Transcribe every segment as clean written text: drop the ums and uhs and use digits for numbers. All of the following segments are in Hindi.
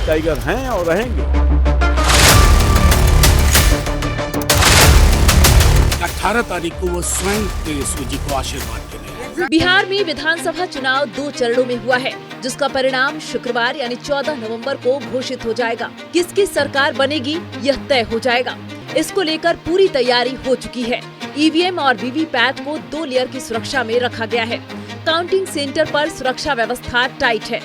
जी टाइगर हैं और रहेंगे। 18 तारीख को वो स्वयं तेजस्वी जी को आशीर्वाद देने। बिहार में विधानसभा चुनाव 2 चरणों में हुआ है, जिसका परिणाम शुक्रवार यानी 14 नवंबर को घोषित हो जाएगा। किसकी सरकार बनेगी यह तय हो जाएगा। इसको लेकर पूरी तैयारी हो चुकी है। ईवीएम और वीवीपैट को 2 लेयर की सुरक्षा में रखा गया है। काउंटिंग सेंटर पर सुरक्षा व्यवस्था टाइट है।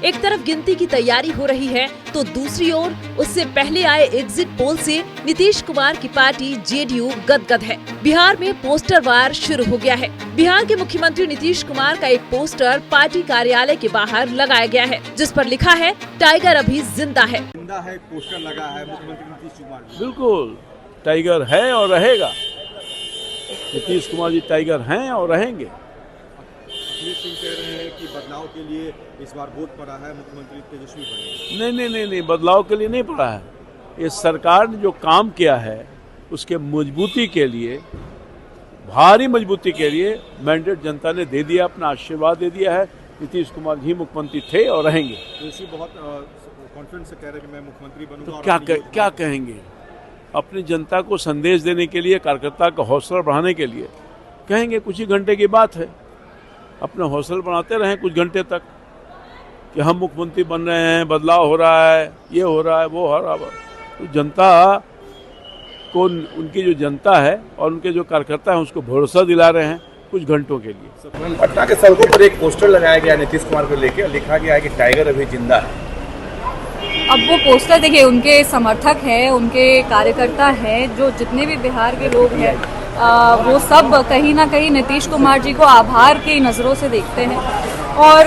एक तरफ गिनती की तैयारी हो रही है तो दूसरी ओर उससे पहले आए एग्जिट पोल से नीतीश कुमार की पार्टी जेडीयू गदगद है। बिहार में पोस्टर वार शुरू हो गया है। बिहार के मुख्यमंत्री नीतीश कुमार का एक पोस्टर पार्टी कार्यालय के बाहर लगाया गया है, जिस पर लिखा है टाइगर अभी जिंदा है। जिंदा है पोस्टर लगा है मुख्यमंत्री नीतीश कुमार। बिल्कुल टाइगर है और रहेगा। नीतीश कुमार जी टाइगर हैं और रहेंगे। अखिलेश सिंह कह रहे हैं कि बदलाव के लिए इस बार वोट पड़ा है, मुख्यमंत्री तेजस्वी बनेंगे। नहीं, बदलाव के लिए नहीं पड़ा है। ये सरकार ने जो काम किया है उसके मजबूती के लिए, भारी मजबूती के लिए मैंडेट जनता ने दे दिया, अपना आशीर्वाद दे दिया है। नीतीश कुमार जी मुख्यमंत्री थे और रहेंगे। तेजस्वी बहुत कॉन्फिडेंस से कह रहे हैं कि मैं मुख्यमंत्री बनूंगा। तो क्या कहेंगे? अपनी जनता को संदेश देने के लिए, कार्यकर्ता का हौसला बढ़ाने के लिए कहेंगे। कुछ ही घंटे की बात है, अपना हौसला बढ़ाते रहें कुछ घंटे तक कि हम मुख्यमंत्री बन रहे हैं, बदलाव हो रहा है, ये हो रहा है, वो हो रहा है। तो जनता को, उनकी जो जनता है और उनके जो कार्यकर्ता हैं उसको भरोसा दिला रहे हैं कुछ घंटों के लिए। पटना के सड़कों पर एक पोस्टर लगाया गया नीतीश कुमार को लेकर, लिखा गया है कि टाइगर अभी जिंदा है। अब वो पोस्टर देखिए, उनके समर्थक हैं, उनके कार्यकर्ता हैं, जो जितने भी बिहार के लोग हैं वो सब कहीं ना कहीं नीतीश कुमार जी को आभार की नज़रों से देखते हैं और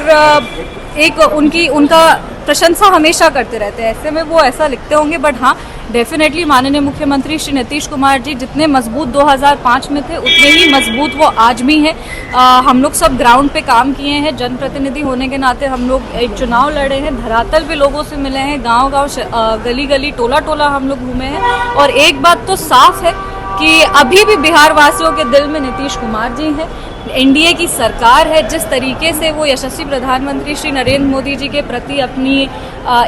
एक उनका प्रशंसा हमेशा करते रहते हैं। ऐसे में वो ऐसा लिखते होंगे। बट हाँ, डेफिनेटली माननीय मुख्यमंत्री श्री नीतीश कुमार जी जितने मजबूत 2005 में थे उतने ही मजबूत वो आज भी हैं। हम लोग सब ग्राउंड पे काम किए हैं। जनप्रतिनिधि होने के नाते हम लोग एक चुनाव लड़े हैं, धरातल पे लोगों से मिले हैं, गांव-गांव, गली-गली, टोला-टोला हम लोग घूमे हैं। और एक बात तो साफ है कि अभी भी बिहार वासियों के दिल में नीतीश कुमार जी हैं। एनडीए की सरकार है। जिस तरीके से वो यशस्वी प्रधानमंत्री श्री नरेंद्र मोदी जी के प्रति अपनी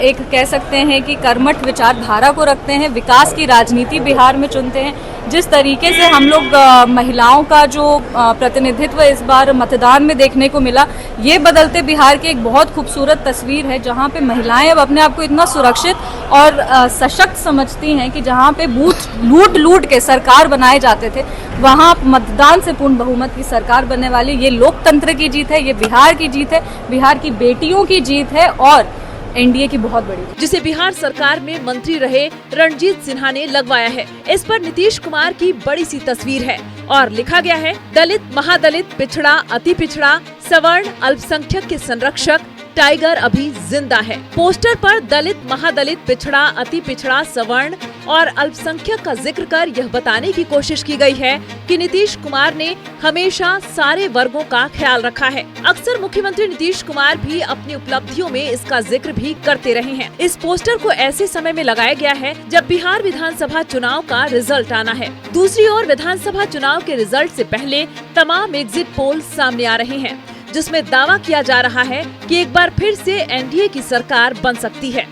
एक कह सकते हैं कि कर्मठ विचारधारा को रखते हैं, विकास की राजनीति बिहार में चुनते हैं, जिस तरीके से हम लोग महिलाओं का जो प्रतिनिधित्व इस बार मतदान में देखने को मिला, ये बदलते बिहार की एक बहुत खूबसूरत तस्वीर है, जहाँ पे महिलाएं अब अपने आप को इतना सुरक्षित और सशक्त समझती हैं कि जहाँ पे बूथ लूट के सरकार बनाए जाते थे, वहाँ मतदान से पूर्ण बहुमत की सरकार बनने वाली। ये लोकतंत्र की जीत है, ये बिहार की जीत है, बिहार की बेटियों की जीत है और एनडीए की बहुत बड़ी, जिसे बिहार सरकार में मंत्री रहे रणजीत सिन्हा ने लगवाया है। इस पर नीतीश कुमार की बड़ी सी तस्वीर है और लिखा गया है दलित, महादलित, पिछड़ा, अति पिछड़ा, सवर्ण, अल्पसंख्यक के संरक्षक टाइगर अभी जिंदा है। पोस्टर पर दलित, महादलित, पिछड़ा, अति पिछड़ा, सवर्ण और अल्पसंख्यक का जिक्र कर यह बताने की कोशिश की गई है कि नीतीश कुमार ने हमेशा सारे वर्गों का ख्याल रखा है। अक्सर मुख्यमंत्री नीतीश कुमार भी अपनी उपलब्धियों में इसका जिक्र भी करते रहे हैं। इस पोस्टर को ऐसे समय में लगाया गया है जब बिहार विधानसभा चुनाव का रिजल्ट आना है। दूसरी ओर विधानसभा चुनाव के रिजल्ट से पहले तमाम एग्जिट पोल सामने आ रहे हैं, जिसमें दावा किया जा रहा है कि एक बार फिर से एनडीए की सरकार बन सकती है।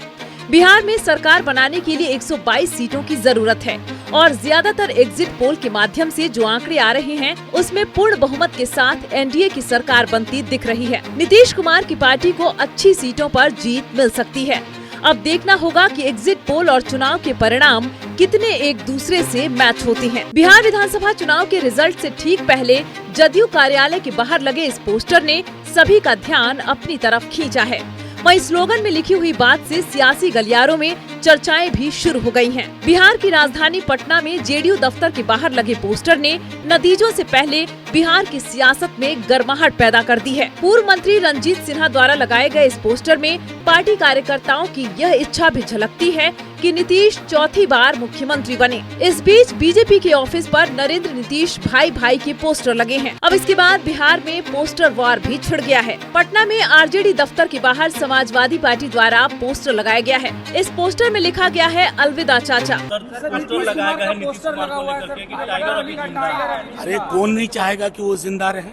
बिहार में सरकार बनाने के लिए 122 सीटों की जरूरत है और ज्यादातर एग्जिट पोल के माध्यम से जो आंकड़े आ रहे हैं उसमें पूर्ण बहुमत के साथ एनडीए की सरकार बनती दिख रही है। नीतीश कुमार की पार्टी को अच्छी सीटों पर जीत मिल सकती है। अब देखना होगा कि एग्जिट पोल और चुनाव के परिणाम कितने एक दूसरे से मैच होते हैं। बिहार विधानसभा चुनाव के रिजल्ट से ठीक पहले जदयू कार्यालय के बाहर लगे इस पोस्टर ने सभी का ध्यान अपनी तरफ खींचा है। वहीं स्लोगन में लिखी हुई बात से सियासी गलियारों में चर्चाएं भी शुरू हो गई हैं। बिहार की राजधानी पटना में जेडीयू दफ्तर के बाहर लगे पोस्टर ने नतीजों से पहले बिहार की सियासत में गर्माहट पैदा कर दी है। पूर्व मंत्री रणजीत सिन्हा द्वारा लगाए गए इस पोस्टर में पार्टी कार्यकर्ताओं की यह इच्छा भी झलकती है कि नीतीश चौथी बार मुख्यमंत्री बने। इस बीच बीजेपी के ऑफिस पर नरेंद्र नीतीश भाई भाई के पोस्टर लगे हैं। अब इसके बाद बिहार में पोस्टर वॉर भी छिड़ गया है। पटना में आरजेडी दफ्तर के बाहर समाजवादी पार्टी द्वारा पोस्टर लगाया गया है। इस पोस्टर में लिखा गया है अलविदा चाचा। पोस्टर लगाया गया है नीतीश कुमार को लेकर के कि टाइगर अभी जिंदा है। अरे कौन नहीं चाहेगा कि वो जिंदा रहे?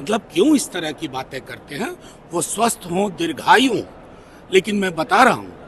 मतलब क्यों इस तरह की बातें करते हैं? वो स्वस्थ हों, दीर्घायु हों। लेकिन मैं बता रहा हूँ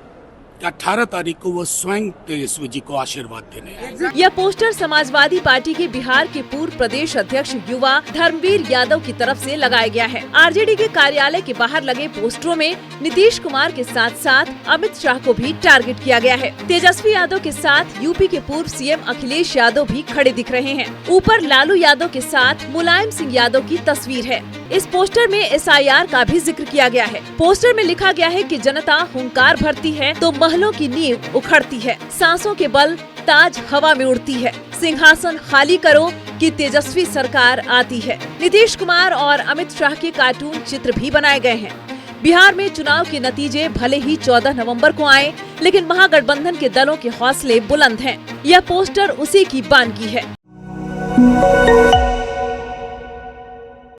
कि 18 तारीख को वो स्वयं तेजस्वी जी को आशीर्वाद देने आए। यह पोस्टर समाजवादी पार्टी के बिहार के पूर्व प्रदेश अध्यक्ष युवा धर्मवीर यादव की तरफ से लगाया गया है। आरजेडी के कार्यालय के बाहर लगे पोस्टरों में नीतीश कुमार के साथ साथ अमित शाह को भी टारगेट किया गया है। तेजस्वी यादव के साथ यूपी के पूर्व सीएम अखिलेश यादव भी खड़े दिख रहे हैं। ऊपर लालू यादव के साथ मुलायम सिंह यादव की तस्वीर है। इस पोस्टर में SIR का भी जिक्र किया गया है। पोस्टर में लिखा गया है कि जनता हुंकार भरती है तो महलों की नींव उखड़ती है, सांसों के बल ताज हवा में उड़ती है, सिंहासन खाली करो कि तेजस्वी सरकार आती है। नीतीश कुमार और अमित शाह के कार्टून चित्र भी बनाए गए हैं। बिहार में चुनाव के नतीजे भले ही 14 नवंबर को आए, लेकिन महागठबंधन के दलों के हौसले बुलंद हैं। यह पोस्टर उसी की बानगी है।